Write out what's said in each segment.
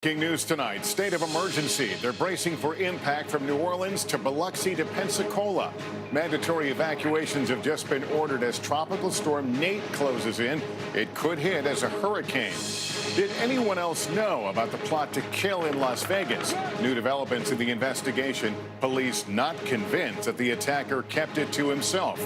Breaking news tonight, state of emergency. They're bracing for impact from New Orleans to Biloxi to Pensacola. Mandatory evacuations have just been ordered as Tropical Storm Nate closes in. It could hit as a hurricane. Did anyone else know about the plot to kill in Las Vegas? New developments in the investigation. Police not convinced that the attacker kept it to himself.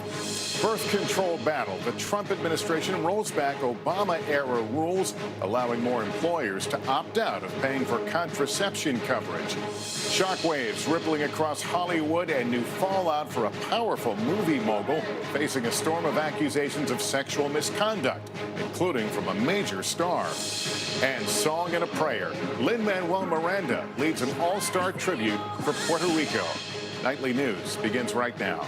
Birth control battle. The Trump administration rolls back Obama-era rules, allowing more employers to opt out of paying for contraception coverage. Shockwaves rippling across Hollywood and new fallout for a powerful movie mogul facing a storm of accusations of sexual misconduct, including from a major star. And song and a prayer. Lin-Manuel Miranda leads an all-star tribute for Puerto Rico. Nightly News begins right now.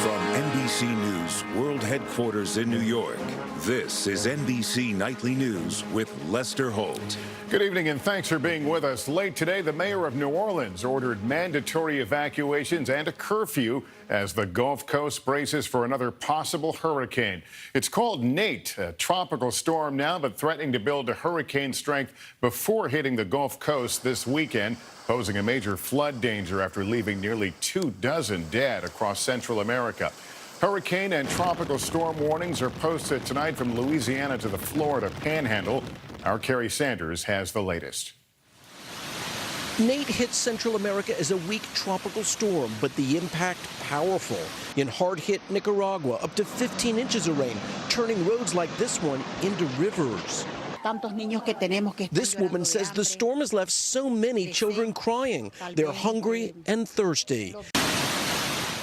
From NBC News World Headquarters in New York, this is NBC Nightly News with Lester Holt. Good evening and thanks for being with us. Late today, the mayor of New Orleans ordered mandatory evacuations and a curfew as the Gulf Coast braces for another possible hurricane. It's called Nate, a tropical storm now, but threatening to build to hurricane strength before hitting the Gulf Coast this weekend, posing a major flood danger after leaving nearly 24 dead across Central America. Hurricane and tropical storm warnings are posted tonight from Louisiana to the Florida Panhandle. Our Kerry Sanders has the latest. Nate hit Central America as a weak tropical storm, but the impact powerful. In hard-hit Nicaragua, up to 15 inches of rain, turning roads like this one into rivers. This woman says the storm has left so many children crying. They're hungry and thirsty.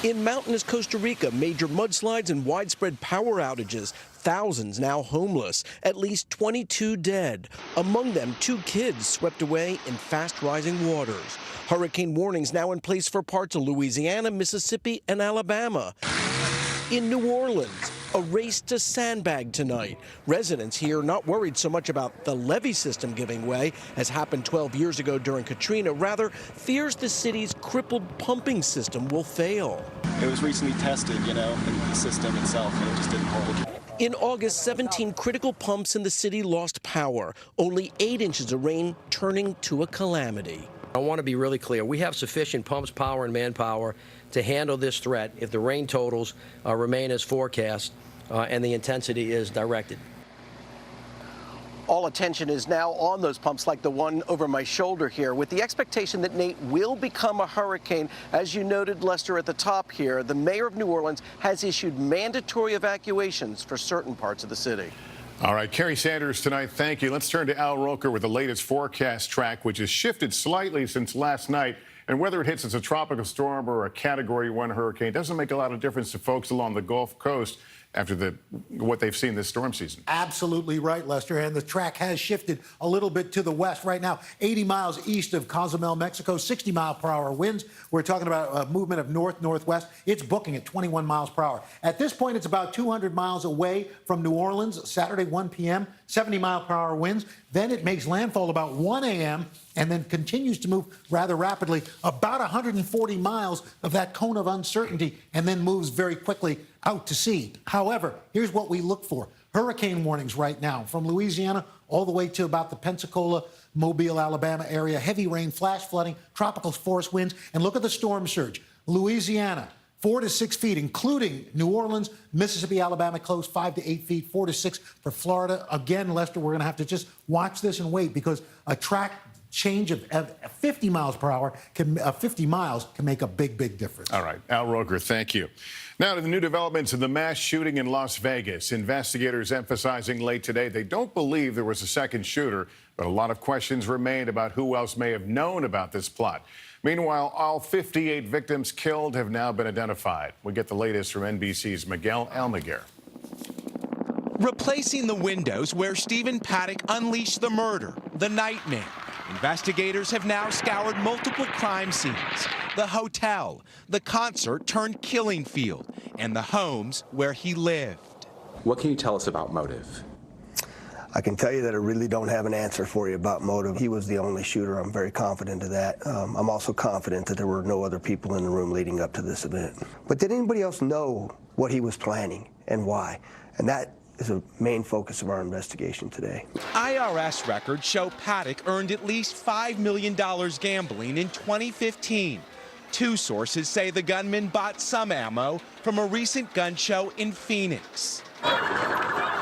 In mountainous Costa Rica, major mudslides and widespread power outages. Thousands now homeless, at least 22 dead. Among them, 2 kids swept away in fast-rising waters. Hurricane warnings now in place for parts of Louisiana, Mississippi, and Alabama. In New Orleans, a race to sandbag tonight. Residents here not worried so much about the levee system giving way, as happened 12 years ago during Katrina, rather fears the city's crippled pumping system will fail. It was recently tested, in the system itself, and it just didn't hold. In August, 17 critical pumps in the city lost power. Only 8 inches of rain turning to a calamity. I want to be really clear. We have sufficient pumps, power, and manpower to handle this threat if the rain totals remain as forecast and the intensity is directed. All attention is now on those pumps like the one over my shoulder here, with the expectation that Nate will become a hurricane. As you noted, Lester, at the top here, the mayor of New Orleans has issued mandatory evacuations for certain parts of the city. All right, Kerry Sanders tonight, thank you. Let's turn to Al Roker with the latest forecast track, which has shifted slightly since last night. And whether it hits as a tropical storm or a Category 1 hurricane doesn't make a lot of difference to folks along the Gulf Coast after what they've seen this storm season. Absolutely right, Lester. And the track has shifted a little bit to the west right now. 80 miles east of Cozumel, Mexico, 60-mile-per-hour winds. We're talking about a movement of north-northwest. It's booking at 21 miles per hour. At this point, it's about 200 miles away from New Orleans, Saturday, 1 p.m., 70-mile-per-hour winds. Then it makes landfall about 1 a.m. and then continues to move rather rapidly, about 140 miles of that cone of uncertainty, and then moves very quickly out to sea. However, here's what we look for. Hurricane warnings right now from Louisiana all the way to about the Pensacola, Mobile, Alabama area. Heavy rain, flash flooding, tropical force winds. And look at the storm surge. Louisiana, 4 to 6 feet, including New Orleans, Mississippi, Alabama, close 5 to 8 feet, 4 to 6 for Florida. Again, Lester, we're going to have to just watch this and wait because a track change of 50 miles per hour, 50 miles can make a big, big difference. All right. Al Roker, thank you. Now to the new developments in the mass shooting in Las Vegas. Investigators emphasizing late today they don't believe there was a second shooter, but a lot of questions remain about who else may have known about this plot. Meanwhile, all 58 victims killed have now been identified. We get the latest from NBC's Miguel Almaguer. Replacing the windows where Stephen Paddock unleashed the murder, the nightmare. Investigators have now scoured multiple crime scenes, the hotel, the concert-turned-killing field, and the homes where he lived. What can you tell us about motive? I can tell you that I really don't have an answer for you about motive. He was the only shooter. I'm very confident of that. I'm also confident that there were no other people in the room leading up to this event. But did anybody else know what he was planning and why? And that is a main focus of our investigation today. IRS records show Paddock earned at least $5 million gambling in 2015. Two sources say the gunman bought some ammo from a recent gun show in Phoenix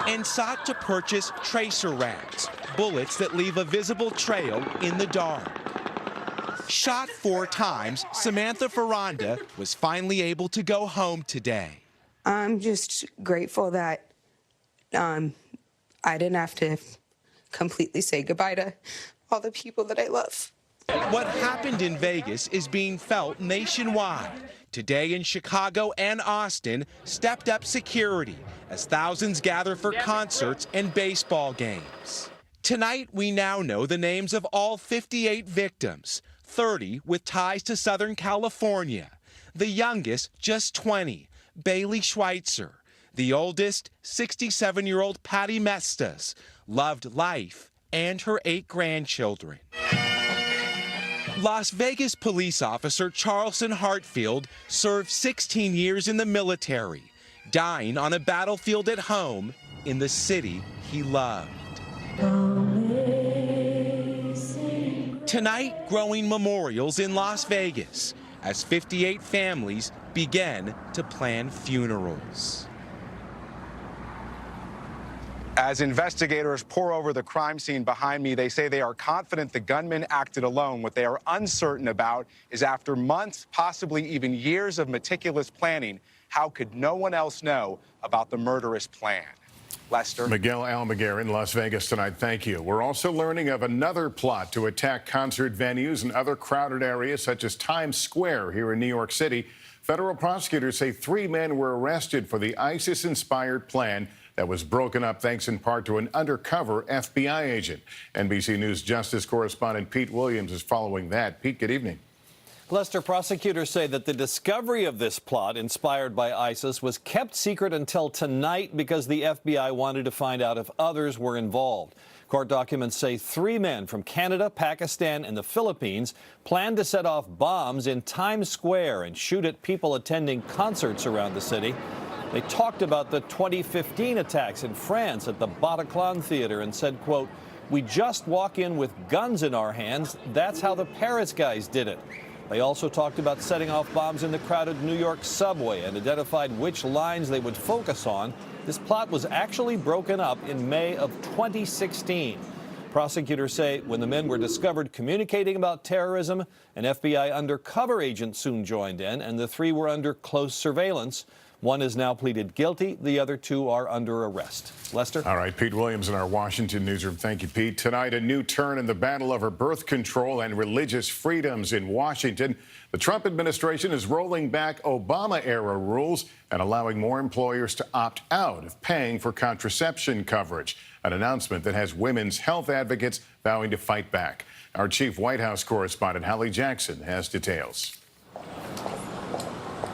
and sought to purchase tracer rounds, bullets that leave a visible trail in the dark. Shot 4 times, Samantha Ferranda was finally able to go home today. I'm just grateful that I didn't have to completely say goodbye to all the people that I love. What happened in Vegas is being felt nationwide. Today in Chicago and Austin, stepped up security as thousands gather for concerts and baseball games. Tonight, we now know the names of all 58 victims, 30 with ties to Southern California. The youngest, just 20, Bailey Schweitzer. The oldest, 67-year-old Patty Mestas, loved life and her 8 grandchildren. Las Vegas police officer Charleston Hartfield served 16 years in the military, dying on a battlefield at home in the city he loved. Tonight, growing memorials in Las Vegas as 58 families begin to plan funerals. As investigators pore over the crime scene behind me, they say they are confident the gunman acted alone. What they are uncertain about is after months, possibly even years of meticulous planning, how could no one else know about the murderous plan? Lester. Miguel Almaguer in Las Vegas tonight. Thank you. We're also learning of another plot to attack concert venues and other crowded areas such as Times Square here in New York City. Federal prosecutors say 3 men were arrested for the ISIS-inspired plan that was broken up thanks in part to an undercover FBI agent. NBC News Justice correspondent Pete Williams is following that. Pete, good evening. Lester, prosecutors say that the discovery of this plot inspired by ISIS was kept secret until tonight because the FBI wanted to find out if others were involved. Court documents say 3 men from Canada, Pakistan, and the Philippines planned to set off bombs in Times Square and shoot at people attending concerts around the city. They talked about the 2015 attacks in France at the Bataclan Theater and said, quote, "We just walk in with guns in our hands. That's how the Paris guys did it." They also talked about setting off bombs in the crowded New York subway and identified which lines they would focus on. This plot was actually broken up in May of 2016. Prosecutors say when the men were discovered communicating about terrorism, an FBI undercover agent soon joined in, and the 3 were under close surveillance. 1 is now pleaded guilty. The other 2 are under arrest. Lester? All right, Pete Williams in our Washington newsroom. Thank you, Pete. Tonight, a new turn in the battle over birth control and religious freedoms in Washington. The Trump administration is rolling back Obama-era rules and allowing more employers to opt out of paying for contraception coverage, an announcement that has women's health advocates vowing to fight back. Our chief White House correspondent, Hallie Jackson, has details.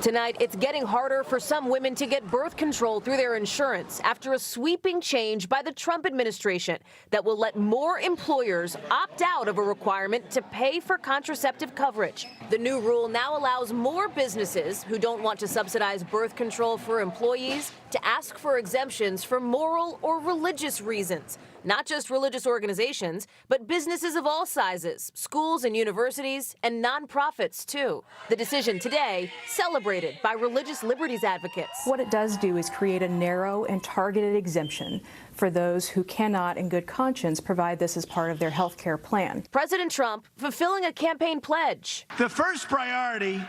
Tonight, it's getting harder for some women to get birth control through their insurance after a sweeping change by the Trump administration that will let more employers opt out of a requirement to pay for contraceptive coverage. The new rule now allows more businesses who don't want to subsidize birth control for employees to ask for exemptions for moral or religious reasons. Not just religious organizations, but businesses of all sizes, schools and universities, and nonprofits, too. The decision today celebrated by religious liberties advocates. What it does do is create a narrow and targeted exemption for those who cannot, in good conscience, provide this as part of their health care plan. President Trump fulfilling a campaign pledge. The first priority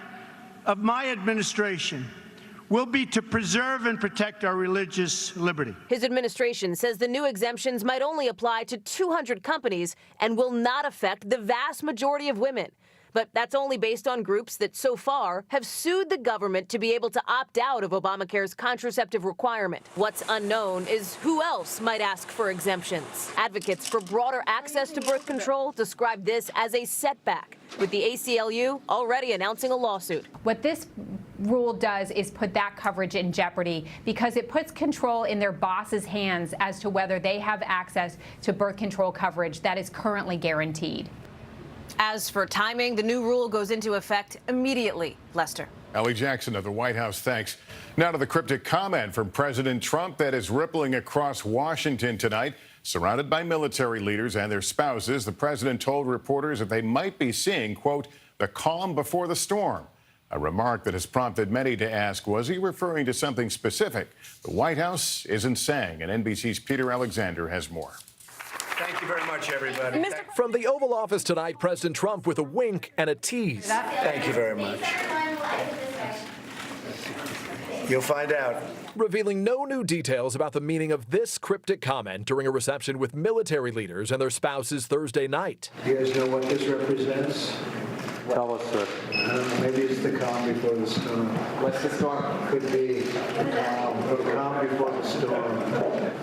of my administration will be to preserve and protect our religious liberty. His administration says the new exemptions might only apply to 200 companies and will not affect the vast majority of women. But that's only based on groups that so far have sued the government to be able to opt out of Obamacare's contraceptive requirement. What's unknown is who else might ask for exemptions. Advocates for broader access to birth control describe this as a setback, with the ACLU already announcing a lawsuit. What this rule does is put that coverage in jeopardy because it puts control in their boss's hands as to whether they have access to birth control coverage that is currently guaranteed. As for timing, the new rule goes into effect immediately. Lester. Ellie Jackson of the White House, thanks. Now to the cryptic comment from President Trump that is rippling across Washington tonight. Surrounded by military leaders and their spouses, the president told reporters that they might be seeing, quote, the calm before the storm. A remark that has prompted many to ask, was he referring to something specific? The White House isn't saying, and NBC's Peter Alexander has more. Thank you very much, everybody. From the Oval Office tonight, President Trump with a wink and a tease. Thank you very much. You'll find out. Revealing no new details about the meaning of this cryptic comment during a reception with military leaders and their spouses Thursday night. You guys know what this represents? Tell us, sir. Maybe it's the calm before the storm. What's the storm? Could be the calm before the storm.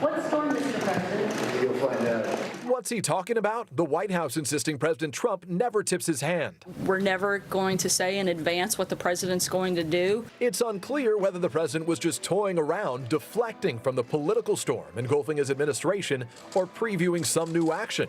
What storm, Mr. President? You'll find out. What's he talking about? The White House insisting President Trump never tips his hand. We're never going to say in advance what the president's going to do. It's unclear whether the president was just toying around, deflecting from the political storm engulfing his administration, or previewing some new action.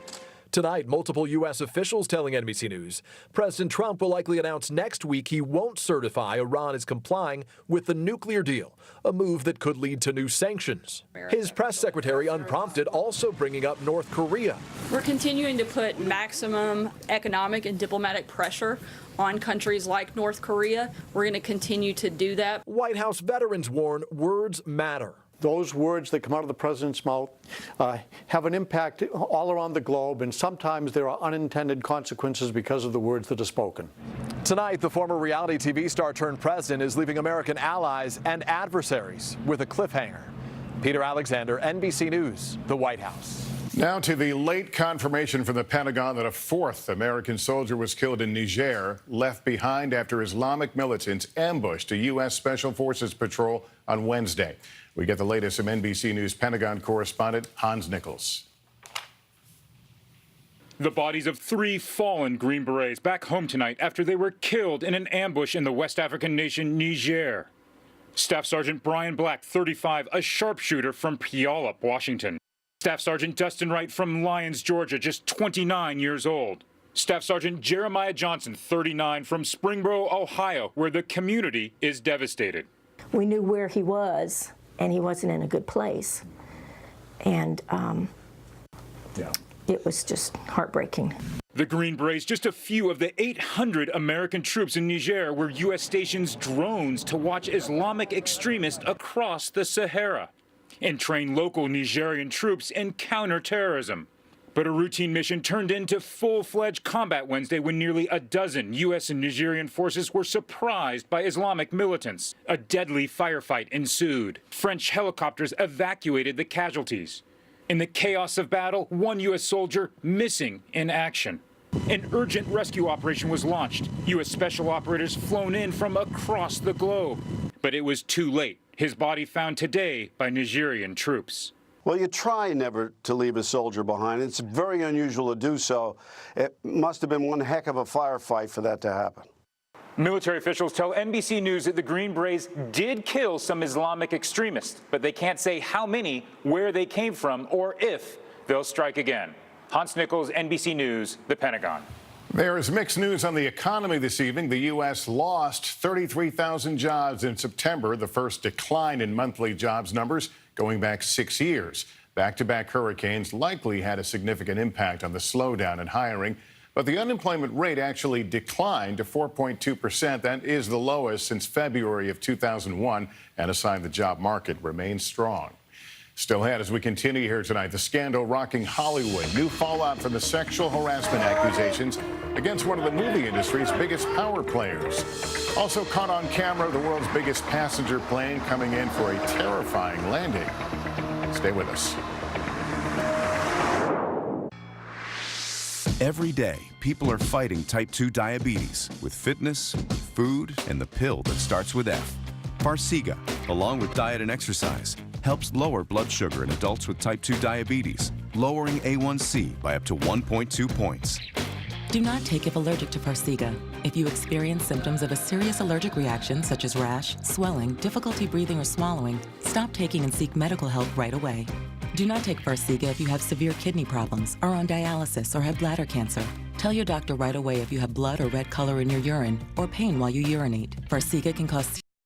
Tonight, multiple U.S. officials telling NBC News President Trump will likely announce next week he won't certify Iran is complying with the nuclear deal, a move that could lead to new sanctions. His press secretary, unprompted, also bringing up North Korea. We're continuing to put maximum economic and diplomatic pressure on countries like North Korea. We're going to continue to do that. White House veterans warn words matter. Those words that come out of the president's mouth have an impact all around the globe, and sometimes there are unintended consequences because of the words that are spoken. Tonight, the former reality TV star turned president is leaving American allies and adversaries with a cliffhanger. Peter Alexander, NBC News, the White House. Now to the late confirmation from the Pentagon that a fourth American soldier was killed in Niger, left behind after Islamic militants ambushed a U.S. Special Forces patrol on Wednesday. We get the latest from NBC News Pentagon correspondent Hans Nichols. The bodies of 3 fallen Green Berets back home tonight after they were killed in an ambush in the West African nation Niger. Staff Sergeant Brian Black, 35, a sharpshooter from Puyallup, Washington. Staff Sergeant Dustin Wright from Lyons, Georgia, just 29 years old. Staff Sergeant Jeremiah Johnson, 39, from Springboro, Ohio, where the community is devastated. We knew where he was, and he wasn't in a good place. And it was just heartbreaking. The Green Berets, just a few of the 800 American troops in Niger, where U.S. stations drones to watch Islamic extremists across the Sahara and train local Nigerian troops in counterterrorism. But a routine mission turned into full-fledged combat Wednesday when nearly a dozen U.S. and Nigerian forces were surprised by Islamic militants. A deadly firefight ensued. French helicopters evacuated the casualties. In the chaos of battle, 1 U.S. soldier missing in action. An urgent rescue operation was launched. U.S. special operators flown in from across the globe. But it was too late. His body found today by Nigerian troops. Well, you try never to leave a soldier behind. It's very unusual to do so. It must have been one heck of a firefight for that to happen. Military officials tell NBC News that the Green Berets did kill some Islamic extremists, but they can't say how many, where they came from, or if they'll strike again. Hans Nichols, NBC News, the Pentagon. There is mixed news on the economy this evening. The U.S. lost 33,000 jobs in September, the first decline in monthly jobs numbers going back 6 years. Back-to-back hurricanes likely had a significant impact on the slowdown in hiring, but the unemployment rate actually declined to 4.2%. That is the lowest since February of 2001, and a sign the job market remains strong. Still ahead as we continue here tonight, the scandal rocking Hollywood. New fallout from the sexual harassment accusations against one of the movie industry's biggest power players. Also caught on camera, the world's biggest passenger plane coming in for a terrifying landing. Stay with us. Every day, people are fighting type 2 diabetes with fitness, food, and the pill that starts with F. Farxiga, along with diet and exercise, helps lower blood sugar in adults with type 2 diabetes, lowering A1C by up to 1.2 points. Do not take if allergic to Farxiga. If you experience symptoms of a serious allergic reaction such as rash, swelling, difficulty breathing or swallowing, stop taking and seek medical help right away. Do not take Farxiga if you have severe kidney problems, are on dialysis, or have bladder cancer. Tell your doctor right away if you have blood or red color in your urine or pain while you urinate. Farxiga can cause